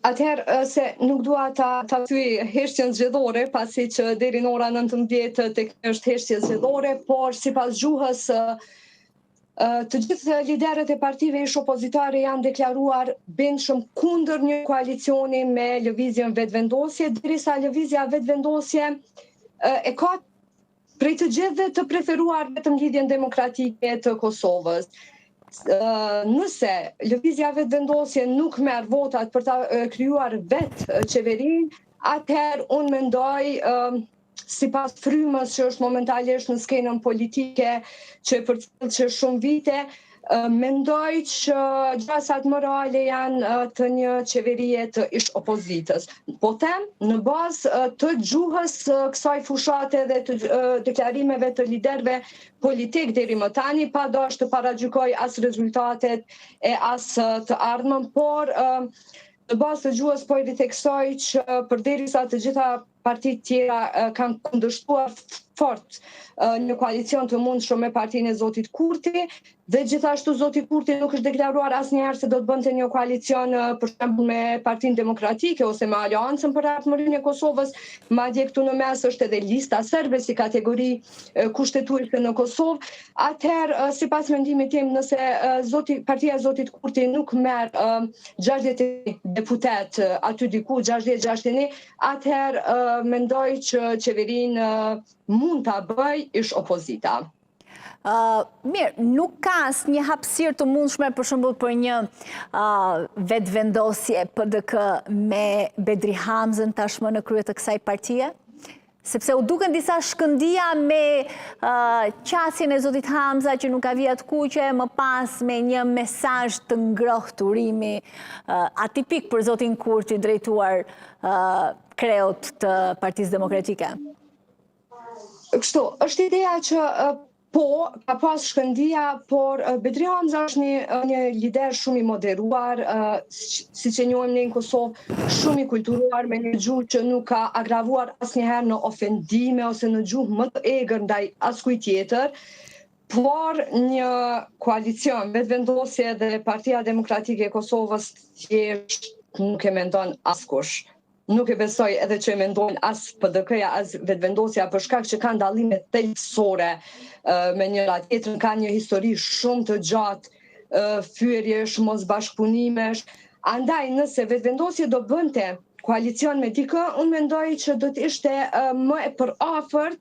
Atëherë se nuk dua ta thyej heshtjen zgjedhore, pasi që deri në ora 19 tek është heshtje zgjedhore, por sipas gjuhës të gjithë liderët e partive ish opozitare janë deklaruar bindshëm kundër një koalicioni me lëvizjen vetëvendosje, derisa lëvizja vetëvendosje e ka prej të gjithëve të preferuar vetëm lidhjen demokratike të Kosovës. Nëse lëvizja vetëvendosje nuk merr votat për ta krijuar vetë qeverinë, atëherë unë mendoj sipas frymës që është momentalisht në skenën politike që përcjell që shumë vite, mendoj që gjasat morale janë të një qeverie të ish opozitës. Po them në bazë të gjuhës kësaj fushate dhe të deklarimeve të liderëve politik deri më tani, pa dash të paragjykoj as rezultatet e as të ardhmen, por në bazë të gjuhës po i ritheksoj që përderisa të gjitha partitë tjera kanë kundërshtuar fort një koalicion të mundshëm me partinë e Zotit Kurti, dhe gjithashtu Zoti Kurti nuk është deklaruar asnjëherë se do të bënte një koalicion për shembull me Partinë Demokratike ose me Aleancën për Ardhmërinë e Kosovës, madje këtu në mes është edhe lista serbe si kategori kushtetuese në Kosovë. Atëherë, sipas mendimit tim, nëse partia e Zotit Kurti nuk merr 60 deputet aty diku 60-61, atëherë mendoj që qeverinë mund ta bëj ish opozita. Mirë, nuk ka asnjë hapësirë të mundshme për shembull për një vetëvendosje PDK me Bedri Hamzën tashmë në krye të kësaj partie? Sepse u duken disa shkëndija me qasjen e Zotit Hamza që nuk ka vijat kuqe, më pas me një mesazh të ngrohtë urimi atipik për Zotin Kurti drejtuar kreut të Partisë Demokratike. Kështu, është ideja që po, ka pas shkëndija, por Bedri Hamza është një lider shumë i moderuar, siç e njohim ne në Kosovë, shumë i kulturuar, me një gjuhë që nuk ka agravuar asnjëherë në ofendime ose në gjuhë më të egër ndaj askujt tjetër, por një koalicion vetëvendosje dhe Partia Demokratike e Kosovës thjesht nuk e mendon askush. Nuk e besoj edhe që e mendojnë as PDK-ja, as vetëvendosja, për shkak që kanë dallime thelbësore me njëra tjetrën, kanë një histori shumë të gjatë fyerjesh, mosbashkëpunimesh. Andaj, nëse vetëvendosja do bënte koalicion me dikë, unë mendoj që do të ishte më e përafërt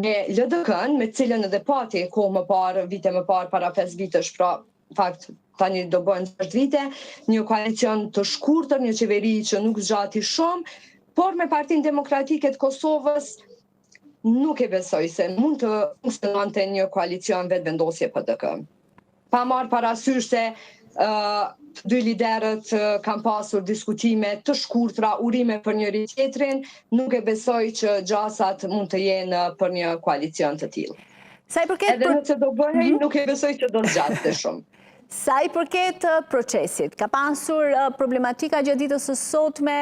me LDK-n, me cilën edhe pati kohë më parë, vite më parë, para 5 vitesh, pra fakt tani do bëhen 6 vite, një koalicion të shkurtër, një qeveri që nuk zgjati shumë, por me Partinë Demokratike të Kosovës nuk e besoj se mund të funksiononte një koalicion vetëvendosje PDK. Pa marrë parasysh se dy liderët kanë pasur diskutime të shkurtra, urime për njëri tjetrin, nuk e besoj që gjasat mund të jenë për një koalicion të tillë. Edhe nëse do bëhej, nuk e besoj që do zgjaste shumë. Sa i përket procesit, ka pasur problematika gjatë ditës së sotme,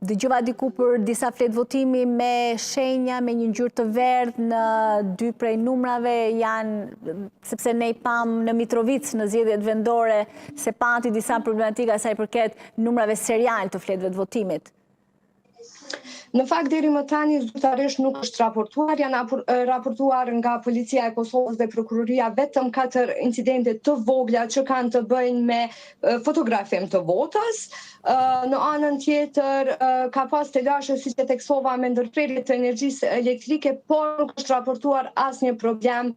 dëgjova diku për disa fletë votimi me shenja, me një ngjyrë të verdhë në 2 prej numrave janë, sepse ne i pam në Mitrovic në zgjedhjet vendore se pati disa problematika sa i përket numrave serial të fletëve të votimit. Në fakt, deri më tani zyrtarisht nuk është raportuar, janë raportuar nga Policia e Kosovës dhe Prokuroria vetëm 4 incidente të vogla që kanë të bëjnë me fotografim të votës. Në anën tjetër ka pas telashe, siç e theksova, me ndërprerje të energjisë elektrike, por nuk është raportuar asnjë problem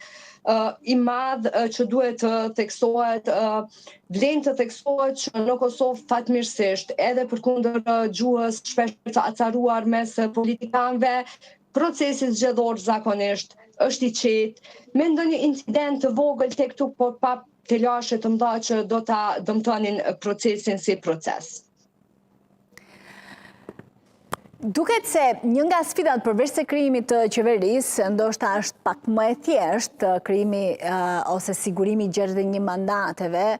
i madh që duhet të theksohet, vlen të theksohet që në Kosovë fatmirësisht, edhe përkundër gjuhës shpesh të acaruar mes politikanëve, procesi zgjedhor zakonisht është i qetë, me ndonjë incident të vogël tek këtu, por pa telashe të mëdha që do ta dëmtonin procesin si proces. Duket se një nga sfidat përveç se krijimi të qeverisë, ndoshta është pak më e thjeshtë, krijimi ose sigurimi 61 mandateve,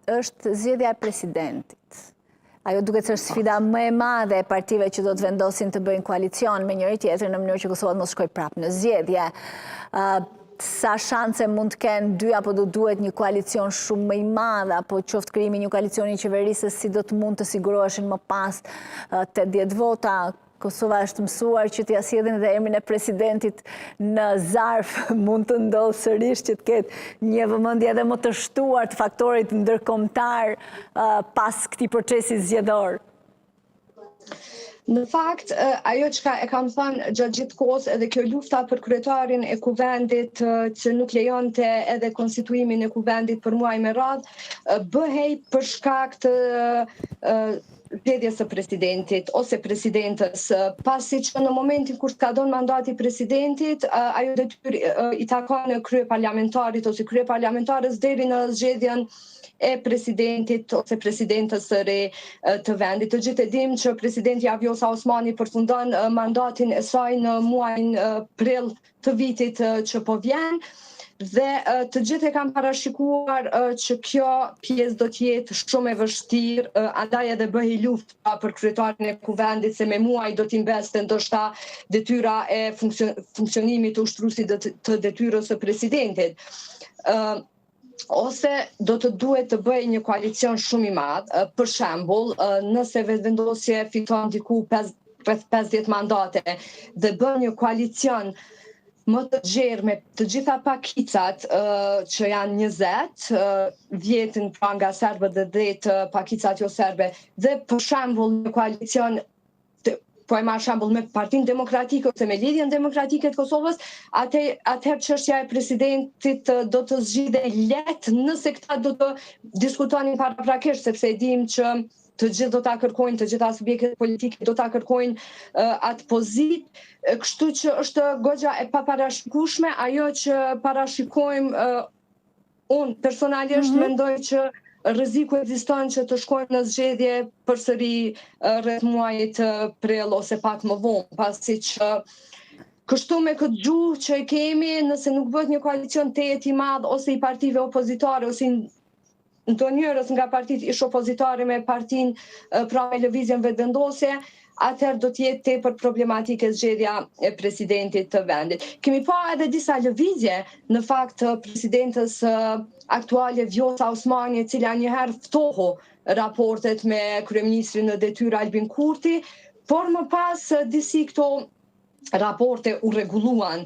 është zgjedhja e presidentit. Ajo duket se është sfida më e madhe e partive që do të vendosin të bëjnë koalicion me njëri tjetrin në mënyrë që Kosova mos shkojë prapë në zgjedhje. sa shanse mund të kenë dy apo do duhet një koalicion shumë më i madh apo qoftë krijimi një koalicioni qeverisës si do të mund të siguroheshin më pas 80 vota. Kosova është mësuar që t'ja sjedhin edhe emrin e presidentit në zarf, mund të ndodhë sërish që të ketë një vëmendje edhe më të shtuar të faktorit ndërkombëtar pas këtij procesi zgjedhor. Në fakt, ajo që e kam thënë gjatë gjithë kohës, edhe kjo lufta për kryetarin e kuvendit që nuk lejonte edhe konstituimin e kuvendit për muaj me radhë, bëhej për shkak të zgjedhjes së presidentit ose presidentës, pasi që në momentin kur ka dhënë mandati presidentit, ajo detyrë i takon kryeparlamentarit ose kryeparlamentarës deri në zgjedhjen e presidentit ose presidentës së re të vendit. Të gjithë e dim që presidenti Vjosa Osmani përfundon mandatin e saj në muajin prill të vitit që po vjen. Dhe të gjithë e kam parashikuar që kjo pjesë do t'jetë shumë e vështirë, andaj edhe bëhej lufta për kryetarin e kuvendit se me muaj do t'i mbeste ndoshta detyra e funksionimit të ushtruesit të detyrës së presidentit. Ose do të duhet të bëjë një koalicion shumë i madh, për shembull, nëse vetëvendosje fiton diku rreth 50 mandate dhe bën një koalicion më të gjerë me të gjitha pakicat që janë 20, 10 pra nga serbët dhe 10 pakicat jo serbe, dhe për shembull një koalicion po e marr shembull me Partinë Demokratike ose me Lidhjen Demokratike të Kosovës, atëherë çështja e presidentit do të zgjidhej lehtë nëse këta do të diskutonin paraprakisht, sepse e dim që të gjithë do ta kërkojnë, të gjitha subjektet politike do ta kërkojnë atë pozitë, kështu që është goxha e paparashikueshme ajo që parashikojmë. Unë personalisht mendoj që rreziku ekziston që të shkojmë në zgjedhje përsëri rreth muajit prill ose pak më vonë, pasi që kështu me këtë gjuhë që e kemi, nëse nuk bëhet një koalicion i madh ose i partive opozitare ose ndonjërës nga partitë ish opozitare me partinë pra me lëvizjen vetëvendosje, atëherë do t'jetë tepër problematike zgjedhja e presidentit të vendit. Kemi pa edhe disa lëvizje në fakt presidentës aktuale Vjosa Osmani, e cila njëherë ftohu raportet me kryeministrin në detyrë Albin Kurti, por më pas disi këto raporte u rregulluan,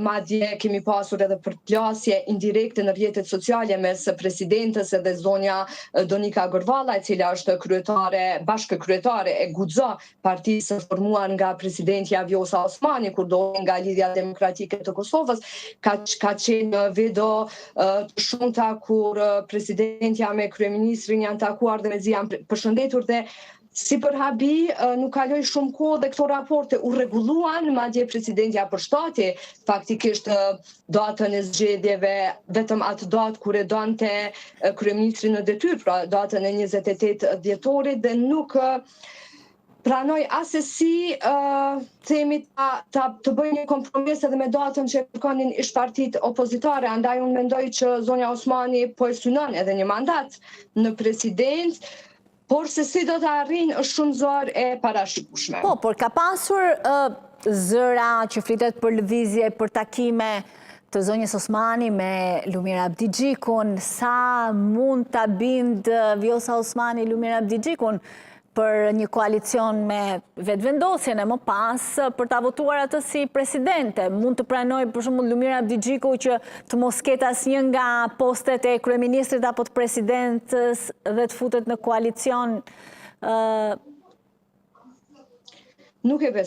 madje kemi pasur edhe përplasje indirekte në rrjetet sociale mes presidentës edhe zonja Donika Gorvalla, e cila është bashkëkryetare e Guxo, partisë formuar nga presidenti Vjosa Osmani kur doli nga Lidhja Demokratike të Kosovës, ka qenë video të shumta kur presidentja me kryeministrin janë takuar dhe mezi janë përshëndetur dhe si për habi, nuk kaloi shumë kohë dhe këto raporte u rregulluan, madje presidenti përshtati faktikisht datën e zgjedhjeve vetëm atë datë kur e donte kryeministri në detyrë, pra datën e 28 dhjetorit, dhe nuk pranoj asesi themi të bëjë një kompromis edhe me datën që kërkonin ish partitë opozitare, andaj unë mendoj që zonja Osmani po e synon edhe një mandat në presidencë. Por se si do të arrijnë është shumë zor e parashikueshme. Po, por ka pasur zëra që flitet për lëvizje, për takime të zonjës Osmani me Lumir Abdigjikun. Sa mund ta bind Vjosa Osmani Lumir Abdigjikun për një koalicion me vetëvendosjen e më pas për ta votuar atë si presidente? Mund të pranoj për shembull Lumir Abdigjiku që të mos ketë asnjë nga postet e kryeministrit apo të presidentës dhe të futet në koalicion? Nuk e besoj.